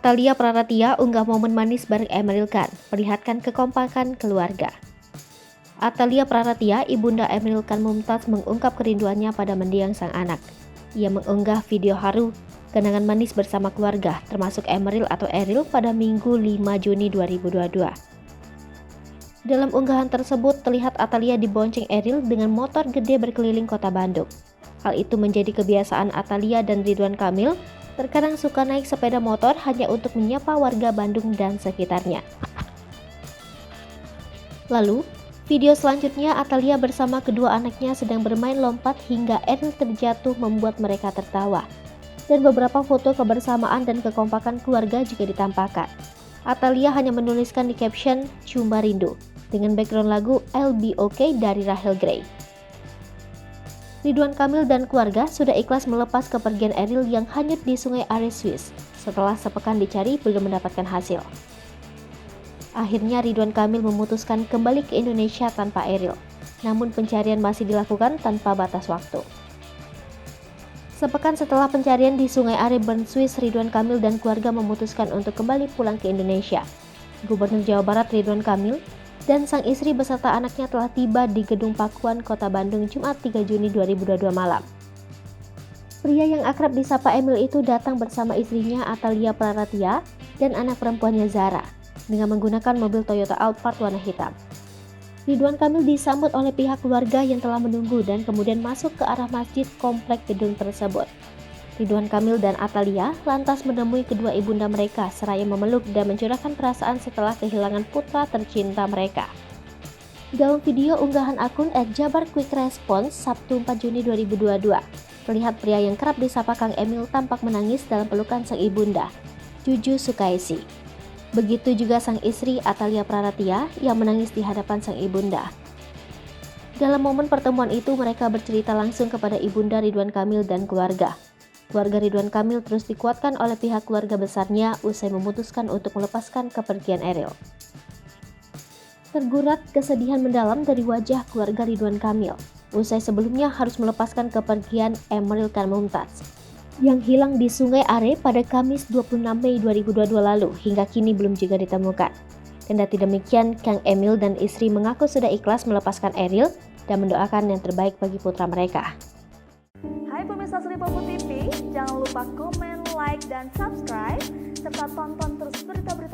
Atalia Praratia unggah momen manis bareng Emeril Khan, perlihatkan kekompakan keluarga. Atalia Praratia, ibunda Emeril Khan Mumtaz, mengungkap kerinduannya pada mendiang sang anak. Ia mengunggah video haru kenangan manis bersama keluarga, termasuk Emeril atau Eril pada Minggu 5 Juni 2022. Dalam unggahan tersebut, terlihat Atalia dibonceng Eril dengan motor gede berkeliling kota Bandung. Hal itu menjadi kebiasaan Atalia dan Ridwan Kamil, terkadang suka naik sepeda motor hanya untuk menyapa warga Bandung dan sekitarnya. Lalu, video selanjutnya Atalia bersama kedua anaknya sedang bermain lompat hingga Eril terjatuh membuat mereka tertawa. Dan beberapa foto kebersamaan dan kekompakan keluarga juga ditampakkan. Atalia hanya menuliskan di caption "Cuma Rindu" dengan background lagu "I'll Be Okay" dari Rahel Gray. Ridwan Kamil dan keluarga sudah ikhlas melepas kepergian Eril yang hanyut di Sungai Are, Swiss. Setelah sepekan dicari belum mendapatkan hasil. Akhirnya Ridwan Kamil memutuskan kembali ke Indonesia tanpa Eril. Namun pencarian masih dilakukan tanpa batas waktu. Sepekan setelah pencarian di Sungai Are, Bern, Swiss, Ridwan Kamil dan keluarga memutuskan untuk kembali pulang ke Indonesia. Gubernur Jawa Barat Ridwan Kamil dan sang istri beserta anaknya telah tiba di Gedung Pakuan, Kota Bandung, Jumat 3 Juni 2022 malam. Pria yang akrab disapa Emil itu datang bersama istrinya Atalia Praratia dan anak perempuannya Zara dengan menggunakan mobil Toyota Alphard warna hitam. Ridwan Kamil disambut oleh pihak keluarga yang telah menunggu dan kemudian masuk ke arah masjid komplek gedung tersebut. Ridwan Kamil dan Atalia lantas menemui kedua ibunda mereka seraya memeluk dan mencurahkan perasaan setelah kehilangan putra tercinta mereka. Dalam video unggahan akun @jabarquickresponse Sabtu 4 Juni 2022, terlihat pria yang kerap disapa Kang Emil tampak menangis dalam pelukan sang ibunda, Juju Sukaisi. Begitu juga sang istri Atalia Praratia yang menangis di hadapan sang ibunda. Dalam momen pertemuan itu mereka bercerita langsung kepada ibunda Ridwan Kamil dan keluarga. Keluarga Ridwan Kamil terus dikuatkan oleh pihak keluarga besarnya usai memutuskan untuk melepaskan kepergian Eril. Tergurat kesedihan mendalam dari wajah keluarga Ridwan Kamil usai sebelumnya harus melepaskan kepergian Emeril Khan Mumtaz yang hilang di Sungai Are pada Kamis 26 Mei 2022 lalu hingga kini belum juga ditemukan. Kendati demikian, Kang Emil dan istri mengaku sudah ikhlas melepaskan Eril dan mendoakan yang terbaik bagi putra mereka. Hai pemirsa Selipopo TV, jangan lupa komen, like, dan subscribe, serta tonton terus berita-berita